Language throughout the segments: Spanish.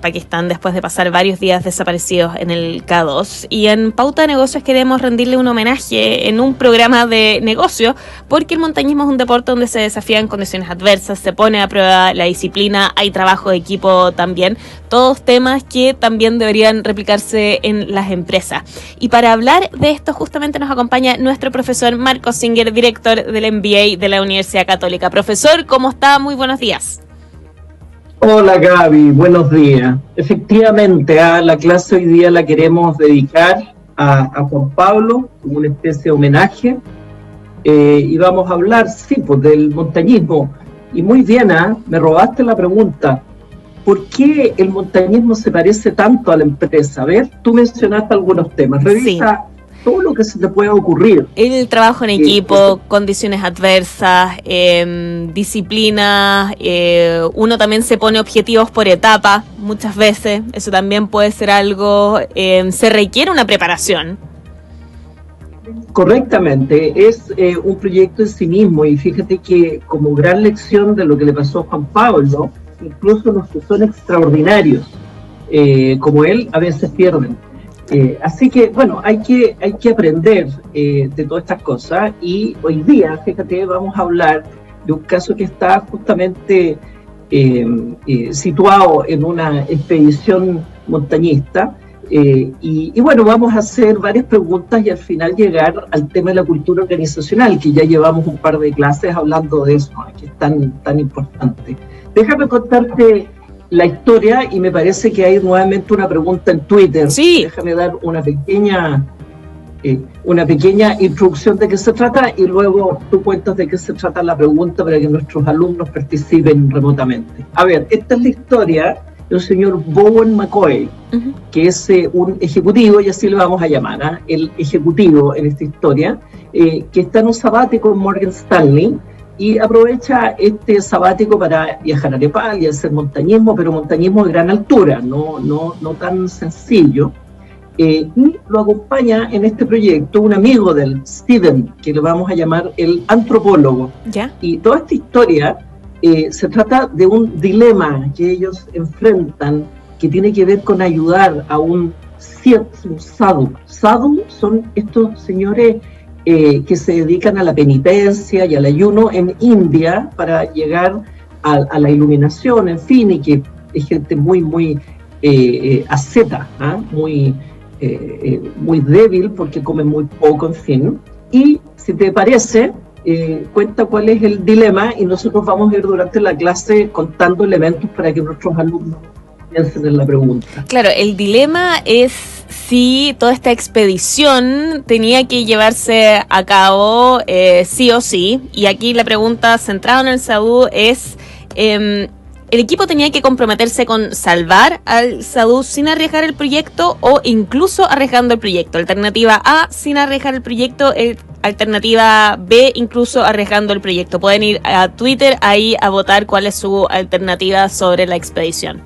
Pakistán después de pasar varios días desaparecidos en el K2, y en Pauta de Negocios queremos rendirle un homenaje en un programa de negocio, porque el montañismo es un deporte donde se desafían condiciones adversas, se pone a prueba la disciplina, hay trabajo de equipo también, todos temas que también deberían replicarse en las empresas. Y para hablar de esto justamente nos acompaña nuestro profesor Marco Singer, director del MBA de la Universidad Católica. Profesor, ¿cómo está? Muy buenos días. Hola Gaby, buenos días. Efectivamente, la clase hoy día la queremos dedicar a Juan Pablo como una especie de homenaje, y vamos a hablar, sí, pues del montañismo. Y muy bien, me robaste la pregunta. ¿Por qué el montañismo se parece tanto a la empresa? A ver, tú mencionaste algunos temas. Revisa todo lo que se te pueda ocurrir. El trabajo en equipo, condiciones adversas, disciplina, uno también se pone objetivos por etapa muchas veces, eso también puede ser algo, se requiere una preparación. Correctamente, es un proyecto en sí mismo, y fíjate que como gran lección de lo que le pasó a Juan Pablo, incluso los que son extraordinarios, como él, a veces pierden. Así que, bueno, hay que aprender de todas estas cosas, y hoy día, fíjate, vamos a hablar de un caso que está justamente situado en una expedición montañista, y bueno, vamos a hacer varias preguntas y al final llegar al tema de la cultura organizacional, que ya llevamos un par de clases hablando de eso, que es tan importante. Déjame contarte la historia, y me parece que hay nuevamente una pregunta en Twitter. Sí. Déjame dar una pequeña introducción de qué se trata, y luego tú cuentas de qué se trata la pregunta para que nuestros alumnos participen remotamente. A ver, esta es la historia del señor Bowen McCoy, que es un ejecutivo, y así lo vamos a llamar, el ejecutivo en esta historia, que está en un sabático en Morgan Stanley, y aprovecha este sabático para viajar a Nepal y hacer montañismo, pero montañismo de gran altura, no tan sencillo. Y lo acompaña en este proyecto un amigo del Steven, que lo vamos a llamar el antropólogo. ¿Ya? Y toda esta historia se trata de un dilema que ellos enfrentan, que tiene que ver con ayudar a un sadhu. Sadhu son estos señores que se dedican a la penitencia y al ayuno en India para llegar a la iluminación, en fin, y que es gente muy asceta, muy débil porque come muy poco, en fin. Y si te parece, cuenta cuál es el dilema, y nosotros vamos a ir durante la clase contando elementos para que nuestros alumnos piensen en la pregunta. Claro, el dilema es si toda esta expedición tenía que llevarse a cabo sí o sí, y aquí la pregunta centrada en el sadhu es, ¿el equipo tenía que comprometerse con salvar al sadhu sin arriesgar el proyecto, o incluso arriesgando el proyecto? Alternativa A, sin arriesgar el proyecto; alternativa B, incluso arriesgando el proyecto. Pueden ir a Twitter ahí a votar cuál es su alternativa sobre la expedición.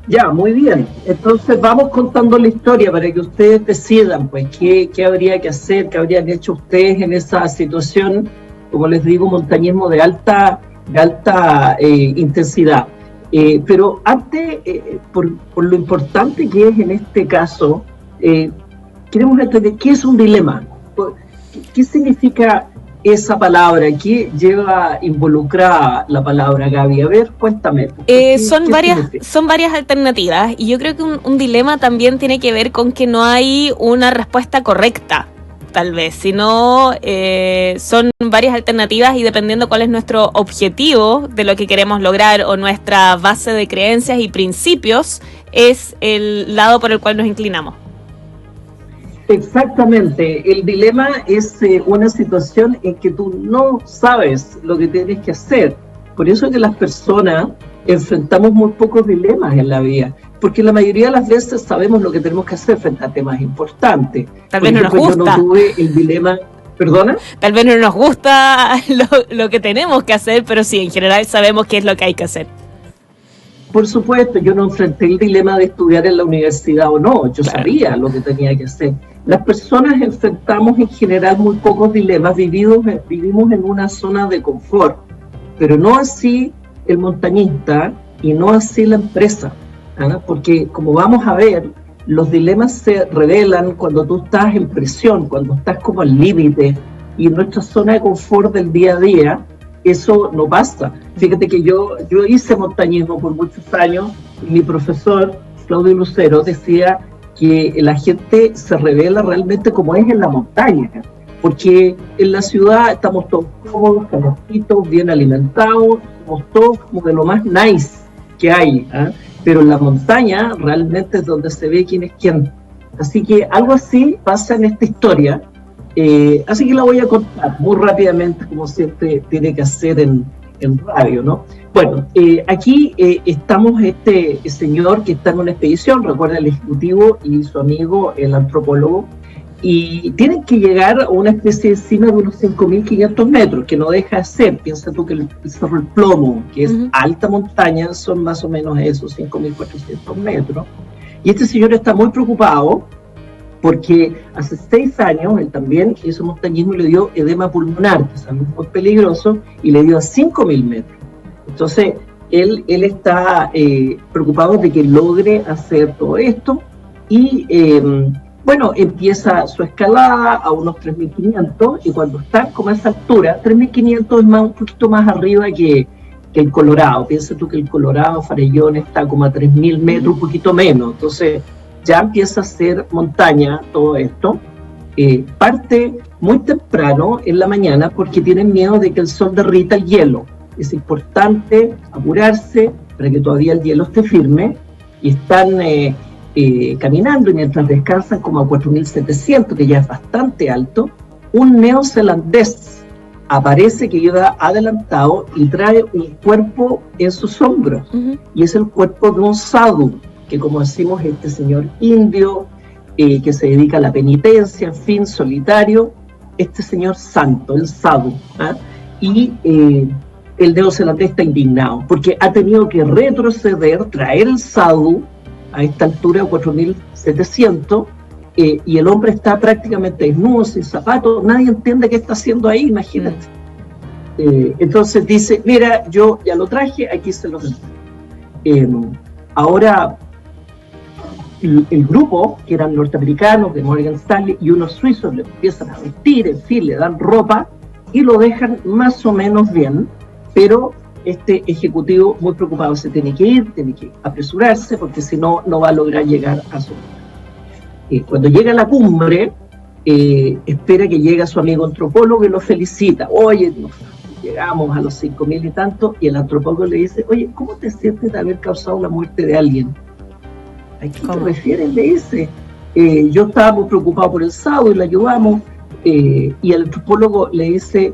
Ya, muy bien. Entonces vamos contando la historia para que ustedes decidan, pues, qué habría que hacer, qué habrían hecho ustedes en esa situación, como les digo, montañismo de alta intensidad. Pero antes, por lo importante que es en este caso, queremos entender qué es un dilema. ¿Qué significa esa palabra? ¿Qué lleva involucrada la palabra, Gaby? A ver, cuéntame. Son varias alternativas, y yo creo que un dilema también tiene que ver con que no hay una respuesta correcta, tal vez, sino son varias alternativas, y dependiendo cuál es nuestro objetivo de lo que queremos lograr o nuestra base de creencias y principios, es el lado por el cual nos inclinamos. Exactamente, el dilema es una situación en que tú no sabes lo que tienes que hacer. Por eso es que las personas enfrentamos muy pocos dilemas en la vida, porque la mayoría de las veces sabemos lo que tenemos que hacer frente a temas importantes. Tal vez no nos gusta. Yo no tuve el dilema. ¿Perdona? Tal vez no nos gusta lo que tenemos que hacer, pero sí, en general sabemos qué es lo que hay que hacer. Por supuesto, yo no enfrenté el dilema de estudiar en la universidad o no, yo sabía lo que tenía que hacer. Las personas enfrentamos en general muy pocos dilemas, vivimos en una zona de confort, pero no así el montañista, y no así la empresa, porque como vamos a ver, los dilemas se revelan cuando tú estás en presión, cuando estás como al límite, y en nuestra zona de confort del día a día, eso no pasa. Fíjate que yo hice montañismo por muchos años, y mi profesor, Claudio Lucero, decía que la gente se revela realmente como es en la montaña, porque en la ciudad estamos todos cómodos, calentitos, bien alimentados, somos todos como de lo más nice que hay, pero en la montaña realmente es donde se ve quién es quién. Así que algo así pasa en esta historia, así que la voy a contar muy rápidamente, como siempre tiene que hacer en radio, ¿no? Bueno, aquí estamos este señor que está en una expedición, recuerda el ejecutivo y su amigo, el antropólogo, y tienen que llegar a una especie de cima de unos 5.500 metros, que no deja de ser, piensa tú que el Cerro El Plomo, que es alta montaña, son más o menos esos 5.400 metros, y este señor está muy preocupado, porque hace 6 años él también hizo montañismo y le dio edema pulmonar, que es algo muy peligroso, y le dio a 5.000 metros. Entonces, él está preocupado de que logre hacer todo esto, y bueno, empieza su escalada a unos 3.500, y cuando está como a esa altura, 3.500 es un poquito más arriba que el Colorado. Piensa tú que el Colorado, Farellón, está como a 3.000 metros, un poquito menos. Entonces, ya empieza a ser montaña todo esto. Parte muy temprano en la mañana porque tienen miedo de que el sol derrita el hielo. Es importante apurarse para que todavía el hielo esté firme, y están caminando, y mientras descansan como a 4.700, que ya es bastante alto, un neozelandés aparece que lleva adelantado y trae un cuerpo en sus hombros, y es el cuerpo de un sadhu, que como decimos, este señor indio, que se dedica a la penitencia, en fin, solitario, este señor santo, el sadhu, y el neozelandés está indignado, porque ha tenido que retroceder, traer el sadhu a esta altura de 4.700, y el hombre está prácticamente desnudo, sin zapatos, nadie entiende qué está haciendo ahí, imagínate. Entonces dice, mira, yo ya lo traje, aquí se lo doy. Ahora, el grupo, que eran norteamericanos de Morgan Stanley y unos suizos, le empiezan a vestir, en fin, le dan ropa y lo dejan más o menos bien, pero este ejecutivo muy preocupado se tiene que ir, tiene que apresurarse, porque si no, no va a lograr llegar a su cumbre. Cuando llega a la cumbre, espera que llegue su amigo antropólogo y lo felicita. Oye, llegamos a los 5.000 y tanto, y el antropólogo le dice, oye, ¿cómo te sientes de haber causado la muerte de alguien? ¿A qué te refieres? Le dice. Yo estaba muy preocupado por el sadhu y lo ayudamos, y el antropólogo le dice,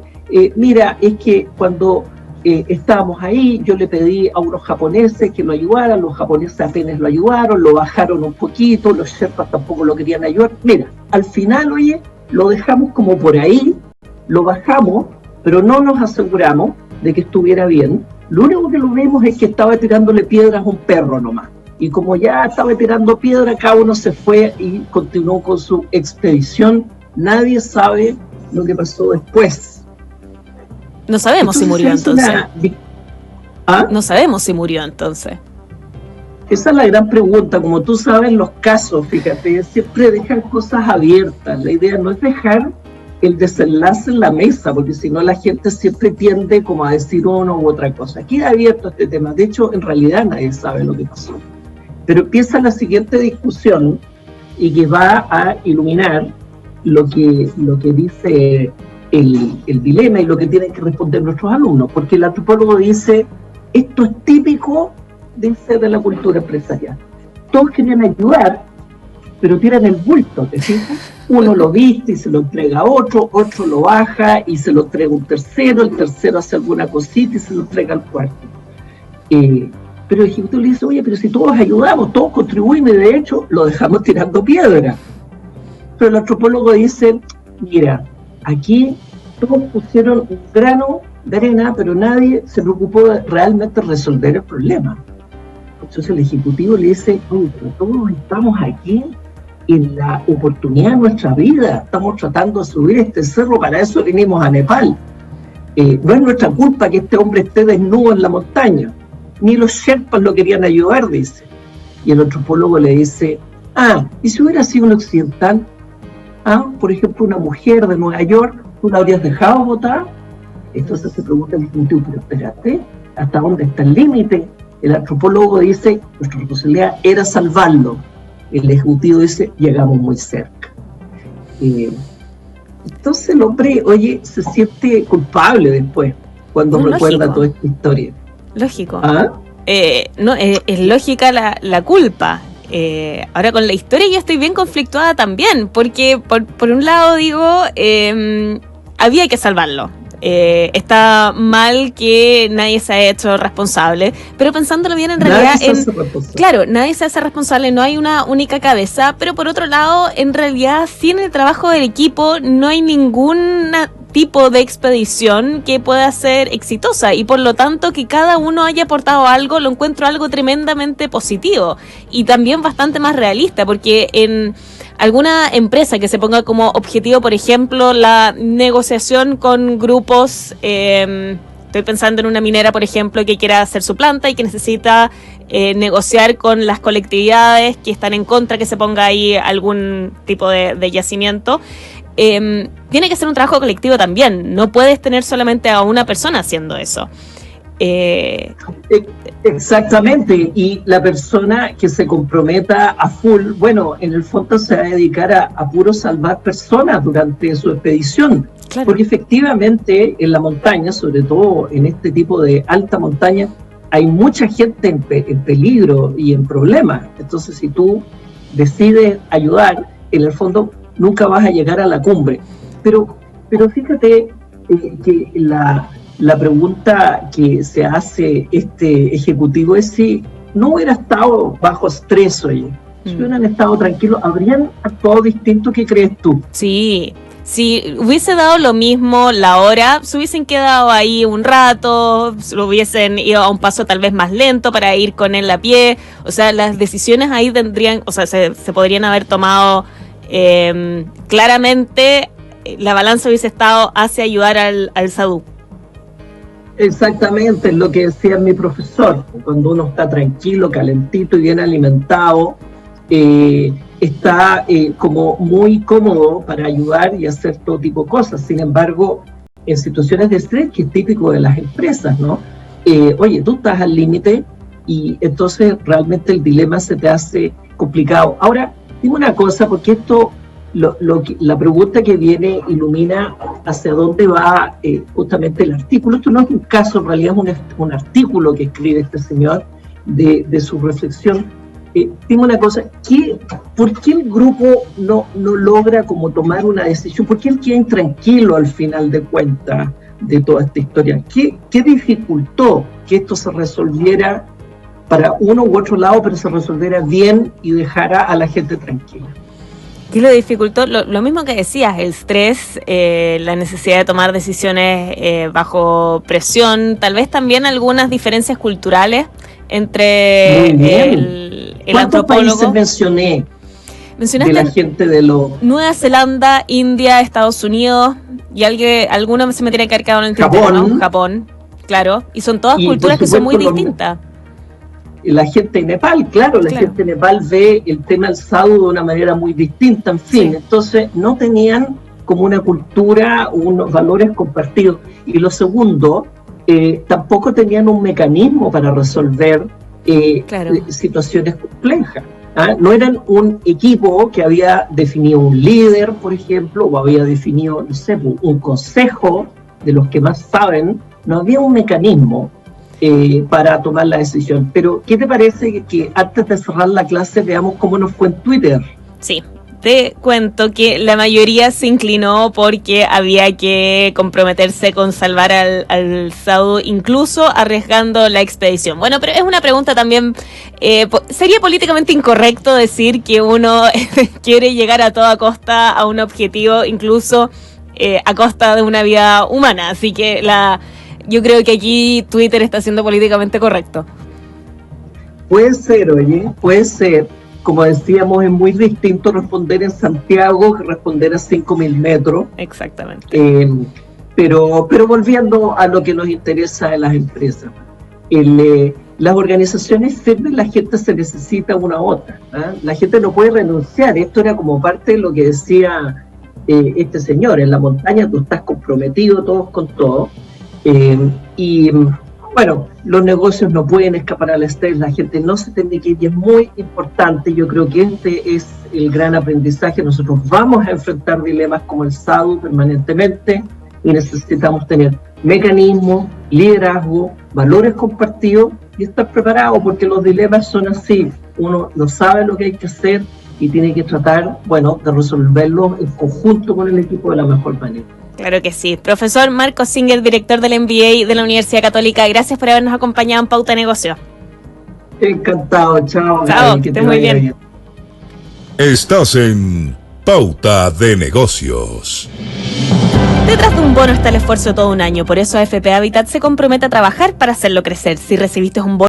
mira, es que cuando estábamos ahí, yo le pedí a unos japoneses que lo ayudaran, los japoneses apenas lo ayudaron, lo bajaron un poquito, los sherpas tampoco lo querían ayudar. Mira, al final, oye, lo dejamos como por ahí, lo bajamos, pero no nos aseguramos de que estuviera bien. Lo único que lo vimos es que estaba tirándole piedras a un perro nomás. Y como ya estaba tirando piedras, cada uno se fue y continuó con su expedición. Nadie sabe lo que pasó después. No sabemos si murió entonces. No sabemos si murió entonces. Esa es la gran pregunta. Como tú sabes, los casos, fíjate, siempre dejan cosas abiertas. La idea no es dejar el desenlace en la mesa, porque si no la gente siempre tiende como a decir uno u otra cosa. Queda abierto este tema. De hecho, en realidad nadie sabe lo que pasó. Pero empieza la siguiente discusión, y que va a iluminar lo que dice el dilema y lo que tienen que responder nuestros alumnos, porque el antropólogo dice, esto es típico de la cultura empresarial. Todos querían ayudar, pero tiran el bulto, ¿te fijas? Uno lo viste y se lo entrega a otro, otro lo baja y se lo entrega un tercero, el tercero hace alguna cosita y se lo entrega al cuarto. Pero el ejecutivo le dice, oye, pero si todos ayudamos, todos contribuimos, y de hecho lo dejamos tirando piedra. Pero el antropólogo dice, mira, aquí todos pusieron un grano de arena, pero nadie se preocupó de realmente resolver el problema. Entonces el ejecutivo le dice, oye, pero todos estamos aquí en la oportunidad de nuestra vida, estamos tratando de subir este cerro, para eso vinimos a Nepal. No es nuestra culpa que este hombre esté desnudo en la montaña. ni los sherpas lo querían ayudar, dice. Y el antropólogo le dice, ¿y si hubiera sido un occidental? Por ejemplo, una mujer de Nueva York, ¿tú la habrías dejado votar? Entonces se pregunta el ejecutivo, pero espérate, ¿hasta dónde está el límite? El antropólogo dice, nuestra responsabilidad era salvarlo. El ejecutivo dice, llegamos muy cerca. Entonces el hombre, se siente culpable después, cuando recuerda toda esta historia. Lógico. No, es lógica la culpa. Ahora con la historia yo estoy bien conflictuada también, porque por un lado digo, había que salvarlo. Está mal que nadie se haya hecho responsable, pero pensándolo bien, en realidad claro, nadie se hace responsable, no hay una única cabeza, pero por otro lado, en realidad sin el trabajo del equipo no hay ningún tipo de expedición que pueda ser exitosa, y por lo tanto que cada uno haya aportado algo, lo encuentro algo tremendamente positivo y también bastante más realista, porque en alguna empresa que se ponga como objetivo, por ejemplo, la negociación con grupos, estoy pensando en una minera, por ejemplo, que quiera hacer su planta y que necesita negociar con las colectividades que están en contra que se ponga ahí algún tipo de yacimiento. Tiene que ser un trabajo colectivo también, no puedes tener solamente a una persona haciendo eso. Exactamente, y la persona que se comprometa a full, bueno, en el fondo se va a dedicar a puro salvar personas durante su expedición, claro. Porque efectivamente en la montaña, sobre todo en este tipo de alta montaña, hay mucha gente en peligro y en problemas. Entonces si tú decides ayudar, en el fondo nunca vas a llegar a la cumbre. Pero fíjate que la pregunta que se hace este ejecutivo es si no hubiera estado bajo estrés, si hubieran estado tranquilos, ¿habrían actuado distinto? ¿Qué crees tú? Sí, si hubiese dado lo mismo la hora, se hubiesen quedado ahí un rato, se hubiesen ido a un paso tal vez más lento para ir con él a pie. O sea, las decisiones ahí tendrían, o sea, se podrían haber tomado claramente. La balanza hubiese estado hacia ayudar al sadhu. Exactamente, es lo que decía mi profesor. Cuando uno está tranquilo, calentito y bien alimentado, está como muy cómodo para ayudar y hacer todo tipo de cosas. Sin embargo, en situaciones de estrés, que es típico de las empresas, ¿no? Tú estás al límite y entonces realmente el dilema se te hace complicado. Ahora, dime una cosa, porque esto... la pregunta que viene ilumina hacia dónde va justamente el artículo. Esto no es un caso, en realidad es un artículo que escribe este señor de su reflexión. Dime una cosa, ¿por qué el grupo no logra como tomar una decisión? ¿Por qué él queda intranquilo al final de cuentas de toda esta historia? ¿Qué dificultó que esto se resolviera para uno u otro lado, pero se resolviera bien y dejara a la gente tranquila? ¿Qué lo dificultó? Lo mismo que decías, el estrés, la necesidad de tomar decisiones bajo presión, tal vez también algunas diferencias culturales entre el antropólogo. ¿Cuántos países mencionaste de la gente de Nueva Zelanda, India, Estados Unidos, y alguno se me tiene que haber quedado en el tintero, ¿no? Japón, claro, y son todas culturas que son muy distintas. La gente de Nepal, claro, gente de Nepal ve el tema del sadhu de una manera muy distinta, en fin, entonces no tenían como una cultura, unos valores compartidos. Y lo segundo, tampoco tenían un mecanismo para resolver situaciones complejas. No eran un equipo que había definido un líder, por ejemplo, o había definido, no sé, un consejo de los que más saben. No había un mecanismo para tomar la decisión. Pero, ¿qué te parece que antes de cerrar la clase veamos cómo nos fue en Twitter? Sí, te cuento que la mayoría se inclinó porque había que comprometerse con salvar al sadhu, incluso arriesgando la expedición. Bueno, pero es una pregunta también, sería políticamente incorrecto decir que uno quiere llegar a toda costa a un objetivo, incluso a costa de una vida humana, así que yo creo que aquí Twitter está siendo políticamente correcto. Puede ser, puede ser. Como decíamos, es muy distinto responder en Santiago que responder a 5.000 metros. Exactamente. Pero volviendo a lo que nos interesa de las empresas. las organizaciones sirven, la gente se necesita una a otra. La gente no puede renunciar. Esto era como parte de lo que decía este señor. En la montaña tú estás comprometido todos con todos. Y bueno, los negocios no pueden escapar al estrés, la gente no se tiene que ir y es muy importante. Yo creo que este es el gran aprendizaje. Nosotros vamos a enfrentar dilemas como el SADU permanentemente y necesitamos tener mecanismos, liderazgo, valores compartidos y estar preparados, porque los dilemas son así. Uno no sabe lo que hay que hacer y tiene que tratar, bueno, de resolverlo en conjunto con el equipo de la mejor manera. Claro que sí. Profesor Marco Singer, director del MBA de la Universidad Católica, gracias por habernos acompañado en Pauta Negocio. Encantado, chao. Chao, que estés muy bien. Estás en Pauta de Negocios. Detrás de un bono está el esfuerzo de todo un año, por eso AFP Habitat se compromete a trabajar para hacerlo crecer. Si recibiste un bono